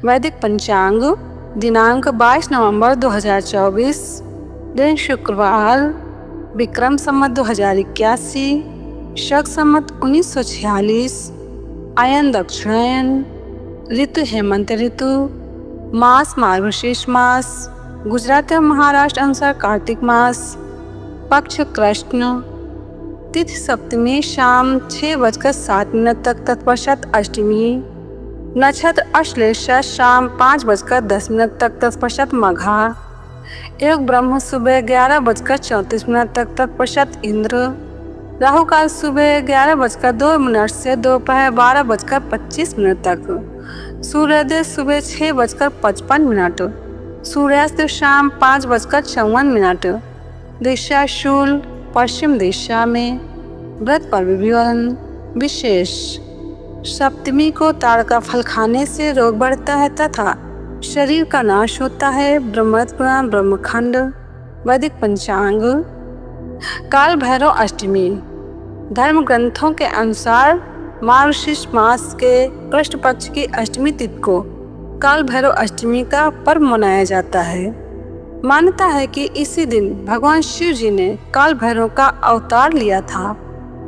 वैदिक पंचांग दिनांक 22 नवंबर 2024, दिन शुक्रवार, विक्रम संवत 2081, शक संवत 1946, आयन दक्षिणायन, ऋतु हेमंत ऋतु, मास मार्गशीर्ष मास, गुजरात एवं महाराष्ट्र अनुसार कार्तिक मास, पक्ष कृष्ण, तिथि सप्तमी शाम 6:07 तक, तत्पश्चात अष्टमी, नक्षत्र अश्लेषा शाम 5:10 तक, तत्पश्चात मघा, योग ब्रह्म सुबह 11:34 तक, तत्पश्चात इंद्र, राहु काल सुबह 11:02 से दोपहर 12:25 तक, सूर्योदय सुबह 6:55, सूर्यास्त शाम 5:54, दिशा शूल पश्चिम दिशा में, व्रत पर विवरण विशेष। सप्तमी को ताड़ का फल खाने से रोग बढ़ता है तथा शरीर का नाश होता है। ब्रह्मपुराण ब्रह्मखंड वैदिक पंचांग। काल भैरव अष्टमी धर्म ग्रंथों के अनुसार मार्गशीर्ष मास के कृष्ण पक्ष की अष्टमी तिथि को काल भैरव अष्टमी का पर्व मनाया जाता है। मान्यता है कि इसी दिन भगवान शिव जी ने काल भैरव का अवतार लिया था,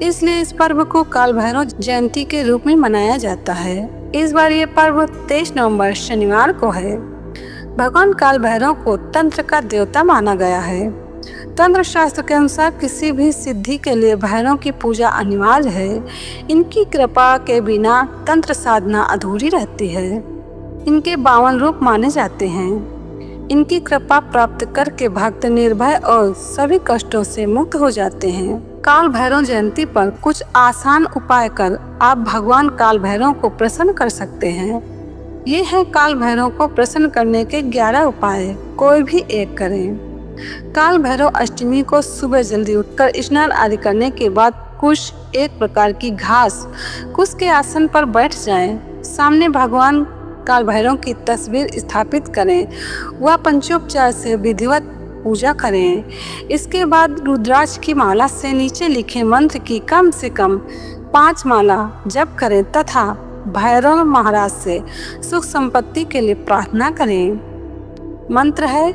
इसलिए इस पर्व को काल भैरव जयंती के रूप में मनाया जाता है। इस बार ये पर्व 23 नवंबर शनिवार को है। भगवान काल भैरव को तंत्र का देवता माना गया है। तंत्र शास्त्र के अनुसार किसी भी सिद्धि के लिए भैरव की पूजा अनिवार्य है। इनकी कृपा के बिना तंत्र साधना अधूरी रहती है। इनके 52 रूप माने जाते हैं। इनकी कृपा प्राप्त करके भक्त निर्भय और सभी कष्टों से मुक्त हो जाते हैं। काल भैरव जयंती पर कुछ आसान उपाय कर आप भगवान काल भैरव को प्रसन्न कर सकते हैं। ये है काल भैरव को प्रसन्न करने के 11 उपाय, कोई भी एक करें। काल भैरव अष्टमी को सुबह जल्दी उठकर स्नान आदि करने के बाद कुछ एक प्रकार की घास कुश के आसन पर बैठ जाएं। सामने भगवान काल भैरव की तस्वीर स्थापित करें। वह पंचोपचार से विधिवत पूजा करें। इसके बाद रुद्राक्ष की माला से नीचे लिखे मंत्र की कम से कम 5 माला जप करें तथा भैरव महाराज से सुख संपत्ति के लिए प्रार्थना करें। मंत्र है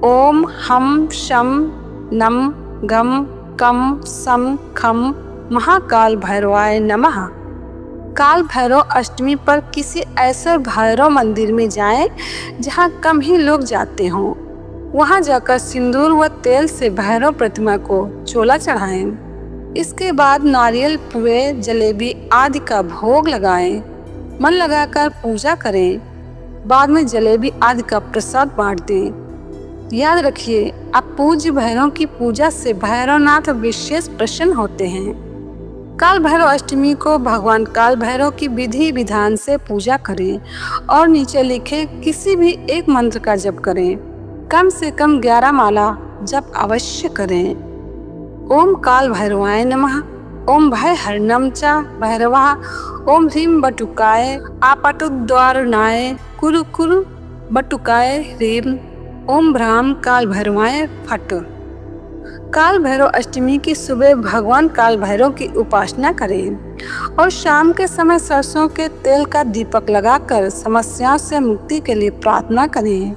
ओम हम शम नम गम कम सम खम महाकाल भैरवाय नमः। काल भैरव अष्टमी पर किसी ऐसे भैरव मंदिर में जाएं जहां कम ही लोग जाते हों। वहां जाकर सिंदूर व तेल से भैरव प्रतिमा को चोला चढ़ाएं। इसके बाद नारियल, पुए, जलेबी आदि का भोग लगाएं। मन लगाकर पूजा करें। बाद में जलेबी आदि का प्रसाद बांट दें। याद रखिए, आप पूज्य भैरव की पूजा से भैरवनाथ विशेष प्रसन्न होते हैं। काल भैरव अष्टमी को भगवान काल भैरव की विधि विधान से पूजा करें और नीचे लिखे किसी भी एक मंत्र का जप करें। कम से कम 11 माला जप अवश्य करें। ओम काल भैरवाय नमः। ओम भय हरणम च भैरवा। ओम ह्रीम बटुकाय आपटुद्वारणाय कुरु कुरु बटुकाय ह्रीम। ओम भ्राम काल भैरवाय फट। काल भैरव अष्टमी की सुबह भगवान काल भैरव की उपासना करें और शाम के समय सरसों के तेल का दीपक लगाकर समस्याओं से मुक्ति के लिए प्रार्थना करें।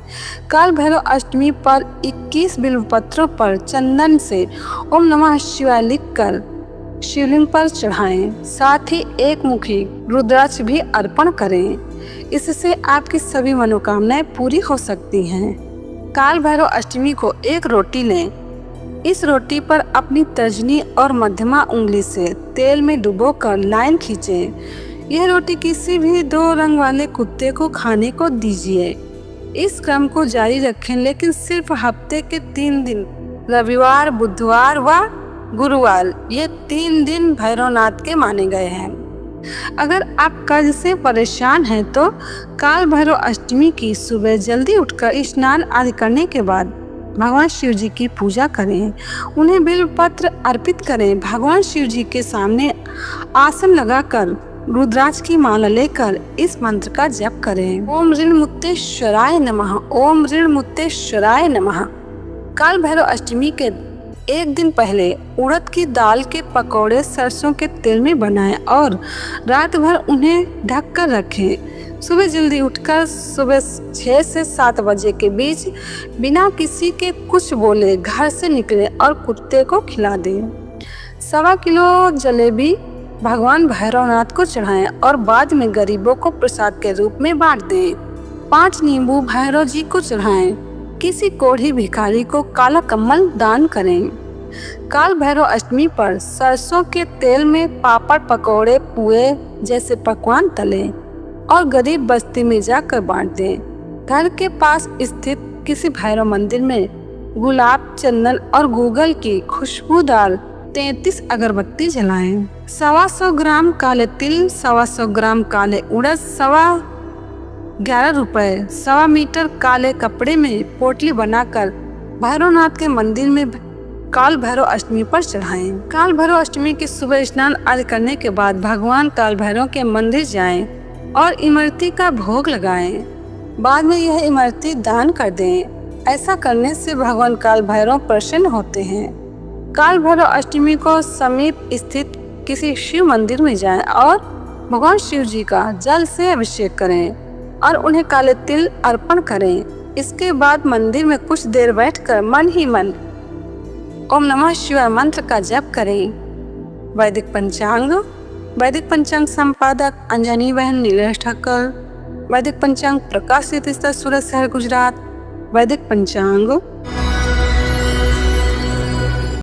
काल भैरव अष्टमी पर 21 बिल्वपत्रों पर चंदन से ओम नमः शिवाय लिखकर शिवलिंग पर चढ़ाएं। साथ ही एक मुखी रुद्राक्ष भी अर्पण करें। इससे आपकी सभी मनोकामनाएं पूरी हो सकती हैं। काल भैरव अष्टमी को एक रोटी लें। इस रोटी पर अपनी तर्जनी और मध्यमा उंगली से तेल में डुबोकर लाइन खींचें। यह रोटी किसी भी 2 रंग वाले कुत्ते को खाने को दीजिए। इस क्रम को जारी रखें, लेकिन सिर्फ हफ्ते के 3 दिन, रविवार, बुधवार व गुरुवार, ये 3 दिन भैरवनाथ के माने गए हैं। अगर आप कर्ज से परेशान हैं तो काल भैरव अष्टमी की सुबह जल्दी उठकर स्नान आदि करने के बाद भगवान शिव जी की पूजा करें। उन्हें बिल्वपत्र अर्पित करें। भगवान शिव जी के सामने आसन लगाकर रुद्राक्ष की माला लेकर इस मंत्र का जप करें। ओम ऋण मुक्तेश्वराय नमः। ओम ऋण मुक्तेश्वराय नमः। काल भैरव अष्टमी के एक दिन पहले उड़द की दाल के पकौड़े सरसों के तेल में बनाएं और रात भर उन्हें ढक कर रखें। सुबह जल्दी उठकर सुबह 6 से 7 बजे के बीच बिना किसी के कुछ बोले घर से निकले और कुत्ते को खिला दें। 1.25 किलो जलेबी भगवान भैरवनाथ को चढ़ाएं और बाद में गरीबों को प्रसाद के रूप में बांट दें। 5 नींबू भैरव जी को चढ़ाएं। किसी कोढ़ी भिखारी को काला कम्बल दान करें। काल भैरव अष्टमी पर सरसों के तेल में पापड़, पकौड़े, पुए जैसे पकवान तलें और गरीब बस्ती में जाकर बांट दें। घर के पास स्थित किसी भैरव मंदिर में गुलाब, चंदन और गूगल की खुशबूदार 33 अगरबत्ती जलाएं। 125 ग्राम काले तिल, 125 ग्राम काले उड़द, 11 रुपए, 1.25 मीटर काले कपड़े में पोटली बनाकर भैरवनाथ के मंदिर में काल भैरव अष्टमी पर चढ़ाएं। काल भैरव अष्टमी की सुबह स्नान आदि करने के बाद भगवान काल भैरव के मंदिर जाएं और इमरती का भोग लगाएं। बाद में यह इमरती दान कर दें। ऐसा करने से भगवान काल भैरव प्रसन्न होते हैं। काल भैरव अष्टमी को समीप स्थित किसी शिव मंदिर में जाएं और भगवान शिव जी का जल से अभिषेक करें और उन्हें काले तिल अर्पण करें। इसके बाद मंदिर में कुछ देर बैठकर मन ही मन ओम नमः शिवाय मंत्र का जप करें। वैदिक पंचांग संपादक अंजनी बहन नीलेश ठक्कर। वैदिक पंचांग प्रकाशित सूरत शहर गुजरात। वैदिक पंचांग